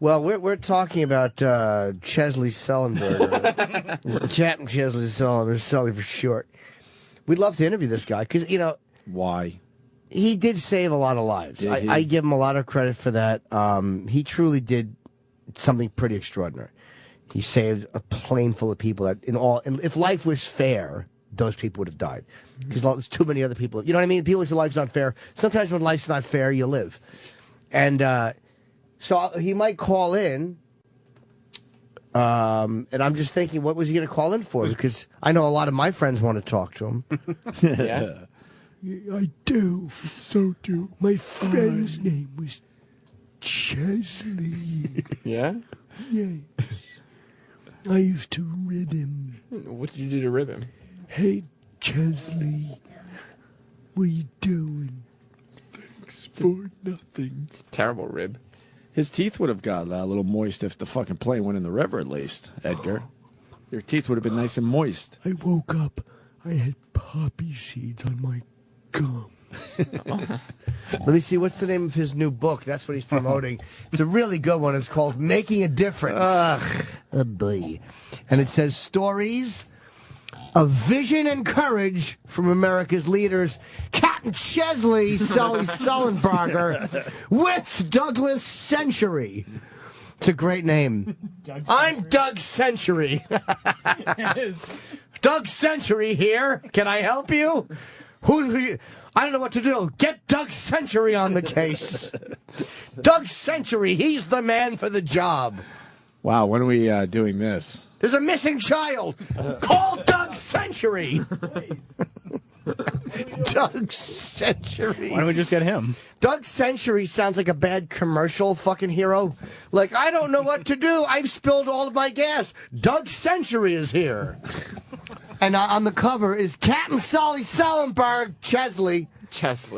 Well, we're talking about Chesley Sullenberger. Captain Chesley Sullenberger, Sully for short. We'd love to interview this guy because, Why? He did save a lot of lives. I give him a lot of credit for that. He truly did something pretty extraordinary. He saved a plane full of people that, if life was fair, those people would have died. Because there's too many other people. You know what I mean? People say life's not fair. Sometimes when life's not fair, you live. And so he might call in. And I'm just thinking, what was he going to call in for? Because I know a lot of my friends want to talk to him. Yeah. I do. So do. My friend's name was Chesley. Yeah? Yes. I used to rib him. What did you do to rib him? Hey, Chesley. What are you doing? Thanks for nothing. It's a terrible rib. His teeth would have got a little moist if the fucking plane went in the river, at least, Edgar. Your teeth would have been nice and moist. I woke up. I had poppy seeds on my gum. Let me see, what's the name of his new book? That's what he's promoting. It's a really good one. It's called Making a Difference. Oh boy. And it says stories of vision and courage from America's leaders. Captain Chesley Sully Sullenberger with Douglas Century. It's a great name. I'm Doug Century. Doug Century here. Can I help you? I don't know what to do. Get Doug Century on the case. Doug Century, he's the man for the job. Wow, when are we doing this? There's a missing child. Call Doug Century. Doug Century. Why don't we just get him? Doug Century sounds like a bad commercial fucking hero. Like, I don't know what to do. I've spilled all of my gas. Doug Century is here. And on the cover is Captain Sully Sullenberger Chesley.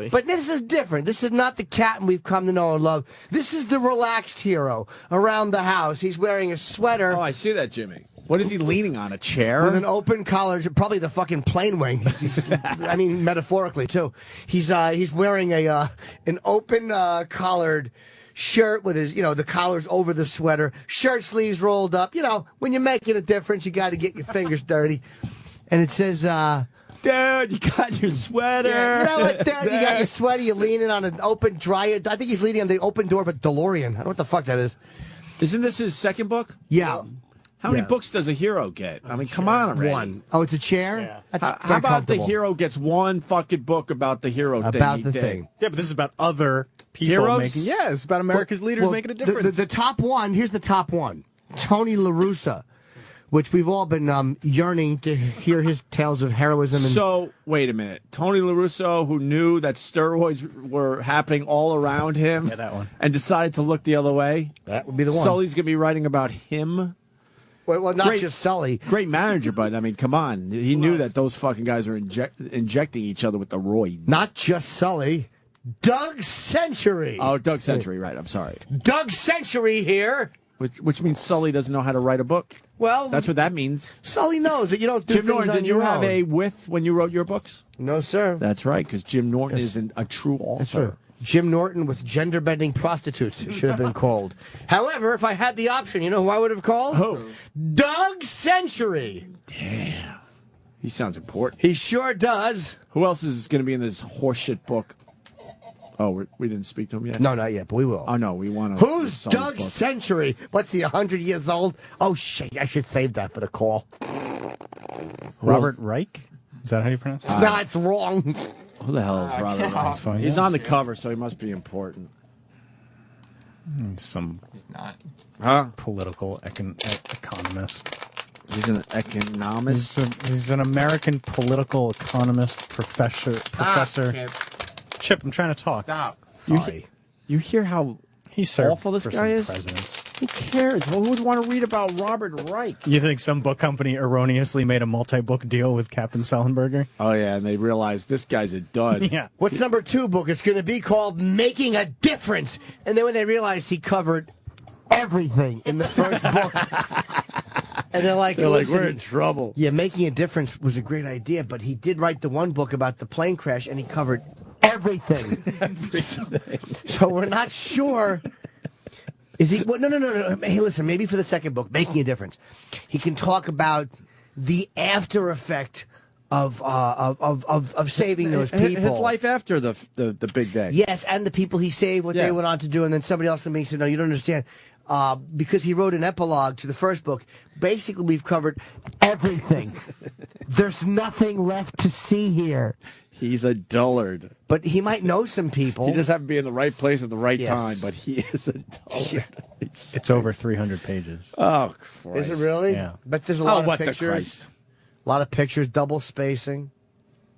But this is different. This is not the captain we've come to know and love. This is the relaxed hero around the house. He's wearing a sweater. Oh, I see that, Jimmy. What is he leaning on? A chair? With an open collar, probably the fucking plane wing. I mean, metaphorically, too. He's wearing an open collared shirt with his, the collar's over the sweater, shirt sleeves rolled up. When you're making a difference, you got to get your fingers dirty. And it says, Dude, you got your sweater. Yeah, you know what, Dad? You got your sweater. You're leaning on an open dryer. I think he's leaning on the open door of a DeLorean. I don't know what the fuck that is. Isn't this his second book? Yeah. How many books does a hero get? I mean, come on already. One. Oh, it's a chair? Yeah. That's How about the hero gets one fucking book about the hero thing? About the thing. Yeah, but this is about other people Heroes? making... Yeah, it's about America's leaders making a difference. The top one, here's the top one. Tony LaRussa, which we've all been yearning to hear his tales of heroism. And So, wait a minute. Tony LaRusso, who knew that steroids were happening all around him Yeah, that one. and decided to look the other way? that would be the one. Sully's going to be writing about him? Well, not Great. just Sully. Great manager, but, I mean, come on. He knew that those fucking guys were injecting each other with the roids. Not just Sully. Doug Century. Oh, Doug Century, right. I'm sorry. Doug Century here. Which means Sully doesn't know how to write a book. Well, That's what that means. Sully knows that you don't do Jim things Norton, on did you your have own. a with when you wrote your books? No, sir. That's right, because Jim Norton Yes. isn't a true author. That's right. Jim Norton with gender-bending prostitutes, it should have been called. However, if I had the option, you know who I would have called? Who? Doug Century. Damn. He sounds important. He sure does. Who else is going to be in this horseshit book? Oh, we didn't speak to him yet? No, not yet, but we will. Oh, no, we want to. Who's Doug Century? What's he, 100 years old? Oh, shit, I should save that for the call. Robert Reich? Is that how you pronounce it? No, it's wrong. Who the hell is Robert? That's fine. He's yeah. on the cover, so he must be important. Some He's not. Huh? political economist. He's an economist. He's an American political economist professor. Chip, I'm trying to talk. Stop. You hear how He served awful this for guy some is? presidents. Who cares? Who would want to read about Robert Reich? You think some book company erroneously made a multi-book deal with Captain Sullenberger? Oh, yeah, and they realized this guy's a dud. Yeah. What's number 2 book? It's going to be called Making a Difference. And then when they realized he covered everything in the first book. And they're like, "Listen, we're in trouble. Yeah, Making a Difference was a great idea, but he did write the one book about the plane crash, and he covered everything. So we're not sure Is he? Well, no. Hey, listen. Maybe for the second book, Making a Difference, he can talk about the after effect of saving those people. His life after the big day. Yes, and the people he saved, what Yeah. they went on to do, and then somebody else in me said, "No, you don't understand." Because he wrote an epilogue to the first book. Basically, we've covered everything. There's nothing left to see here. He's a dullard. But he might know some people. He just happened to be in the right place at the right Yes. time, but he is a dullard. It's over 300 pages. Oh, Christ. Is it really? Yeah. But there's a lot of what the pictures. Christ. A lot of pictures, double spacing,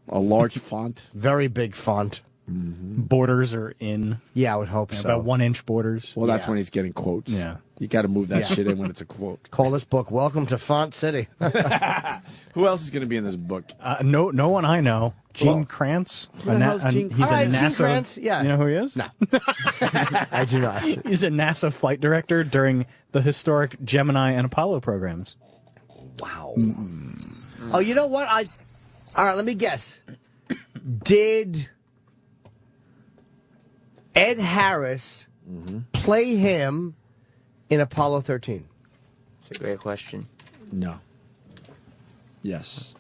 A large font. very big font. Borders are in. Yeah, I would hope so. About 1-inch borders. Well, that's Yeah. when he's getting quotes. Yeah. You got to move that Yeah. shit in when it's a quote. Call this book "Welcome to Font City." Who else is going to be in this book? No one I know. Gene Well, Krantz. the hell's Gene- He's All right, a Gene NASA. Krantz, yeah. You know who he is? No, I do not. He's a NASA flight director during the historic Gemini and Apollo programs. Wow. Oh, you know what? All right, let me guess. Did Ed Harris play him in Apollo 13? It's a great question. No. Yes.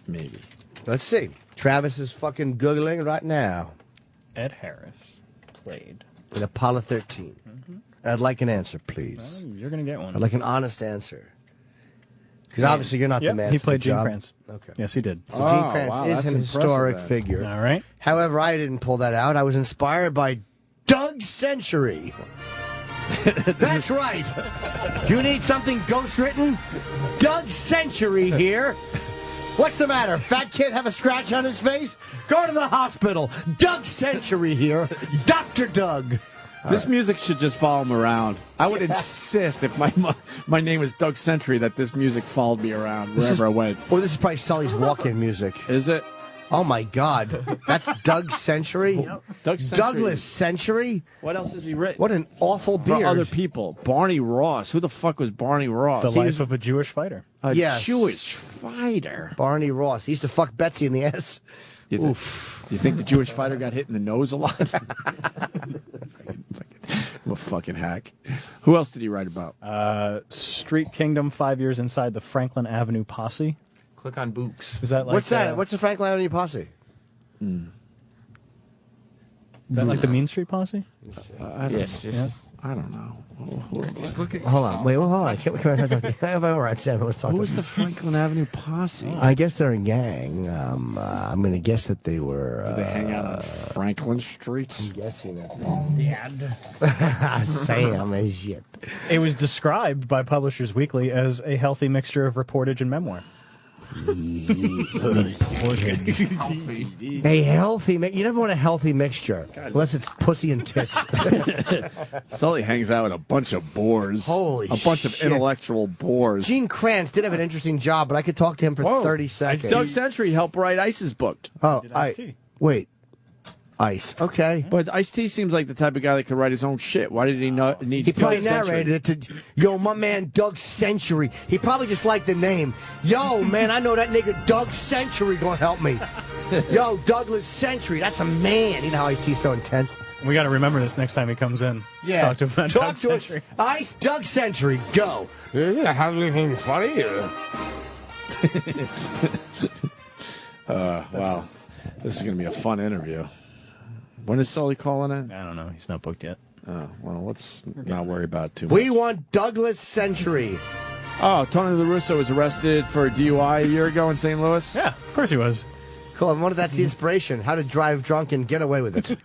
Maybe. Let's see. Travis is fucking Googling right now. Ed Harris played. In Apollo 13. I'd like an answer, please. You're going to get one. I'd like an honest answer. Because obviously you're not the man he for played the Gene job. Krantz. Okay. Yes, he did. So Gene Oh, Krantz wow, is that's an impressive historic then. figure. All right. However, I didn't pull that out. I was inspired by Doug Century. That's right. You need something ghost-written? Doug Century here. What's the matter? Fat kid have a scratch on his face? Go to the hospital. Doug Century here. Dr. Doug. This music should just follow him around. I would insist if my name was Doug Century that this music followed me around wherever I went. Oh, this is probably Sully's walk-in music. Is it? Oh, my God. That's Doug Century? Doug Century. Douglas Century? What else has he written? What an awful For beard. other people. Barney Ross. Who the fuck was Barney Ross? The life of a Jewish fighter. A Yes. Jewish fighter. Barney Ross. He used to fuck Betsy in the ass. You think the Jewish fighter got hit in the nose a lot? I'm a fucking hack. Who else did he write about? Street Kingdom, 5 years inside the Franklin Avenue posse. Click on Books. Is that like What's that? What's the Franklin Avenue posse? Is that like the Mean Street posse? Yes, just, I don't know. just look at Hold on. Wait, hold on. All right, Sam, let's talk Who to was the Franklin Avenue posse? I guess they're a gang. I'm going to guess that they were... Did they hang out on Franklin Street? I'm guessing that. Sam is shit. It was described by Publishers Weekly as a healthy mixture of reportage and memoir. A healthy... You never want a healthy mixture. Unless it's pussy and tits. Sully hangs out with a bunch of bores. Holy A bunch of shit. intellectual bores. Gene Krantz did have an interesting job, but I could talk to him for 30 seconds. Doug Century helped write Ice's book. Oh, Did Ice-T. wait. Ice. Okay. But Ice-T seems like the type of guy that could write his own shit. Why did he not need He Doug probably Century? narrated it to, yo, my man Doug Century. He probably just liked the name. Yo, man, I know that nigga Doug Century gonna help me. Yo, Douglas Century, that's a man. You know how Ice-T's so intense. We got to remember this next time he comes in. Talk to him about Talk Doug to us. Century. Ice, Doug Century, go. Yeah, have anything funny? Wow. This is going to be a fun interview. When is Sully calling in? I don't know. He's not booked yet. Oh, well, let's not worry about it too much. We want Douglas Century. Oh, Tony La Russa was arrested for a DUI a year ago in St. Louis? Yeah, of course he was. Cool. I wonder if that's the inspiration. How to drive drunk and get away with it.